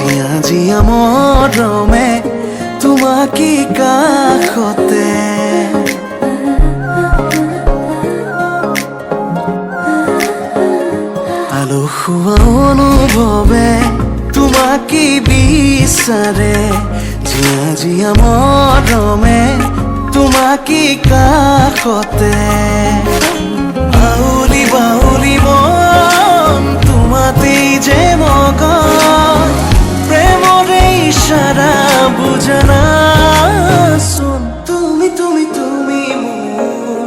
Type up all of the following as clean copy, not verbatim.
জিয়া মৰমে তোমাকে কাষতে আলসুৱা অনুভৱে তোমাকে বিচাৰে জিয়া মৰমে তোমাকে কাষতে আউলি বাউলি মন তোমাতেই যে মগন প্ৰেমৰে ইশাৰা বুজনা চোন তুমি তুমি তুমি মোৰ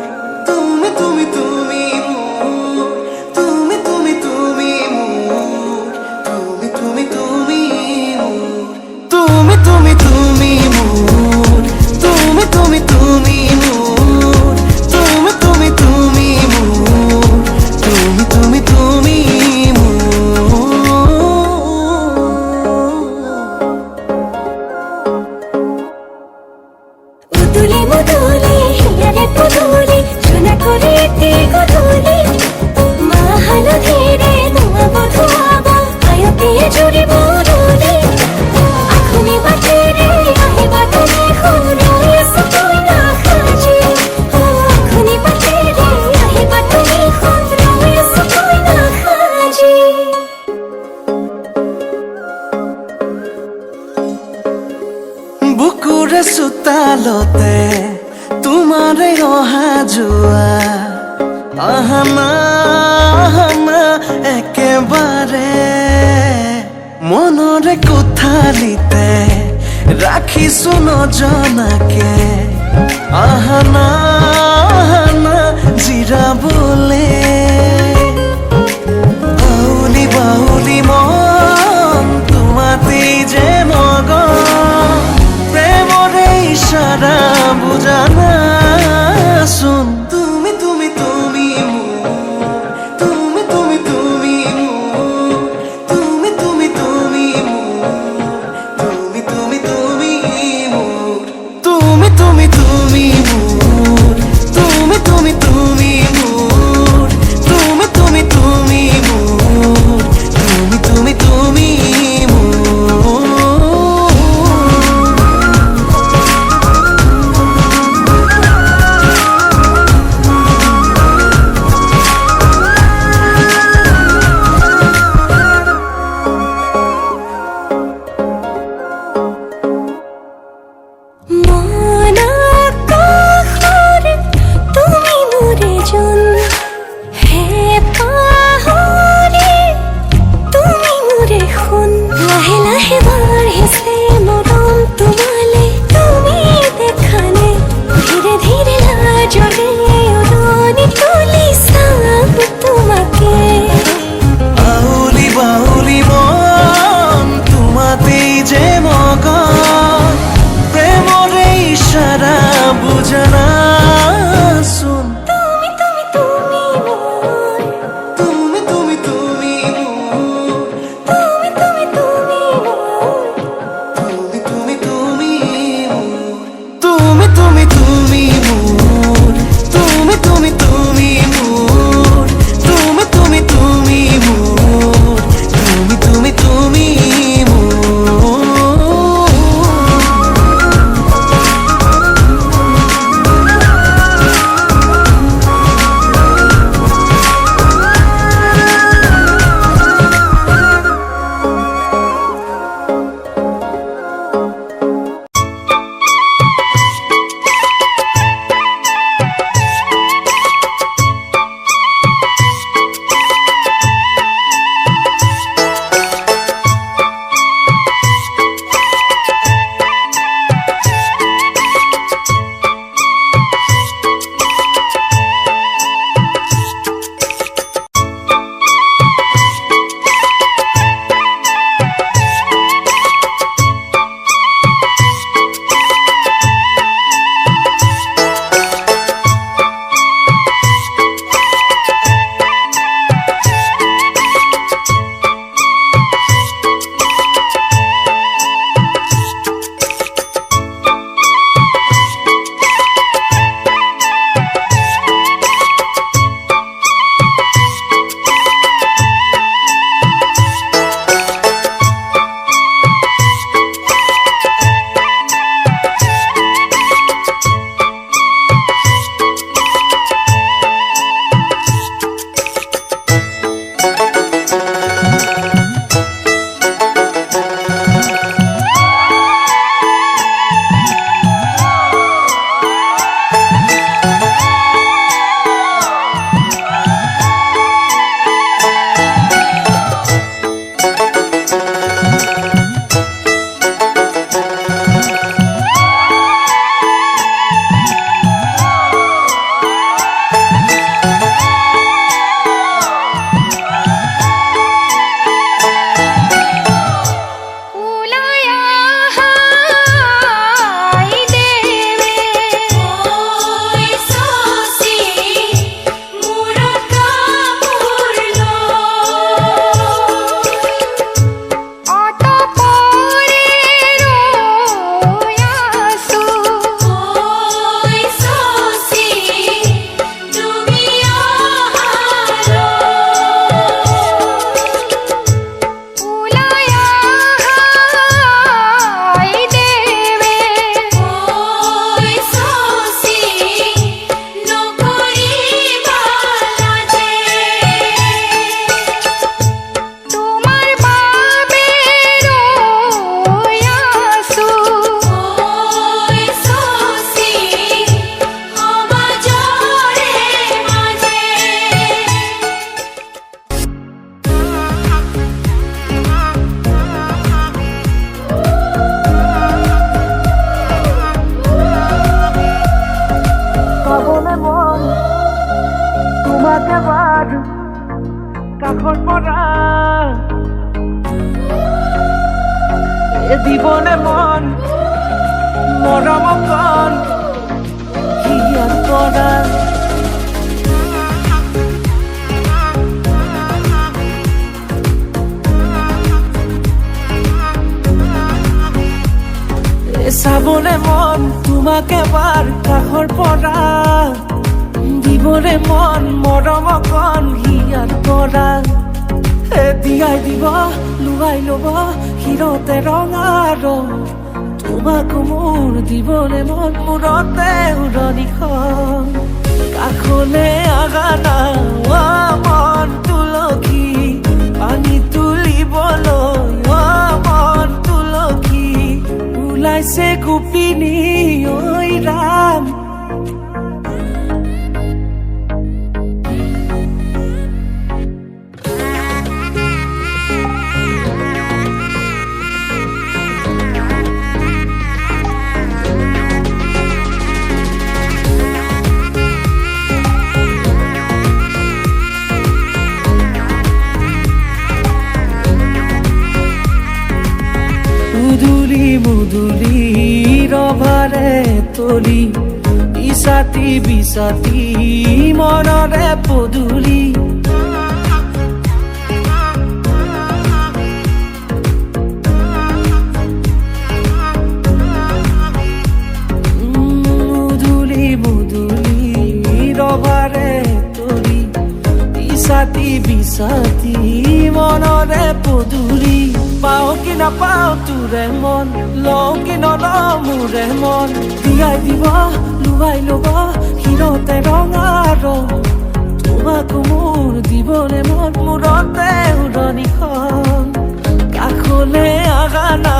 তুমি তুমি তুমি মোৰ তুমি তুমি তুমি মোৰ তুমি তুমি তুমি মোৰ তুমি তুমি তুমি মোৰ তুমি তুমি তুমি মোৰ তুমি তুমি তুমি মোৰ তুমি তুমি তুমি মুদুলি মুদুলি হিয়ারে পুদুলি সোনা করে তে গধুলি মা হালো ধীরে ধোঁয়াব ধোঁয়াব আয়তে জুড়ি বুড়ুলি আখুনি বাটে রে আহে বাটনে খুরুই সুতুই না খাজি আখুনি বাটে রে আহে বাটনে খুরুই সুতুই না খাজি বুকুৰে চোতালতে তোমাৰে অহা যোৱা আহানা আহানা একেবাৰে মনৰে কোঠালিতে ৰাখিছো নজনাকে আহানা আহানা জিৰাবলে বাউলি বাউলি মন তোমাতেই যে মগন প্ৰেমৰে ইশাৰা বুজানা চোন তুমি তুমি তুমি মোৰ তুমি তুমি তুমি মোৰ তুমি তুমি তুমি মোৰ তুমি তুমি তুমি মোৰ তুমি তুমি তুমি মোৰ তুমি তুমি তুমি মোৰ তুমি তুমি তুমি মোৰ তুমি তুমি তুমি মোৰ মন আকাশৰে তুমি মোৰে জোন হে পাহৰি তুমি মোৰে সোণ লাহে লাহে বাঢ়িছে মৰম তোমালে তুমি দেখানে ধীৰে ধীৰে লাজৰে উৰণি তুলি চাম তোমাকে আউলি বাউলি মন তোমাতেই যে মগন প্ৰেমৰে ইশাৰা বুজনা চোন তুমি তুমি তুমি মোৰ তুমি তুমি তুমি মোৰ তুমি তুমি তুমি মোৰ তুমি তুমি তুমি মোৰ তুমি তুমি তুমি মোৰ তুমি তুমি তুমি মোৰ তুমি তুমি তুমি মোৰ তুমি তুমি তুমি মোৰ এ দিবনে মন মৰম কণ হিয়াৰ পৰা চাবলে মন তোমাক এবাৰ কাষৰ পৰা দিবলে মন মৰম কণ হিয়াৰ পৰা দিয়াই দিব লুৱাই ল'ব হিৰতে ৰঙা ৰং তোমাক মোৰ দিবলে মন মূৰতে উৰণিখন কাষলে আগানা মন তুলসী পানী তুলিবলৈ মন তুলসী ওলাইছে গোপিনী ঐ ৰাম মুদুলি মুদুলি ৰভাৰে তলি বিছাতি বিছাতি মনৰে পদুলি মুদুলি মুদুলি ৰভাৰে তলি বিছাতি বিছাতি মনৰে পদুলি পাও কি নাপাও তোৰে মন লওঁ কি নলওঁ মোৰে মন দিয়াই দিব লুৱাই ল'ব হিৰতে ৰঙা ৰং তোমাক মোৰ দিবলে মন মূৰতে উৰণিখন কাষলে আগানা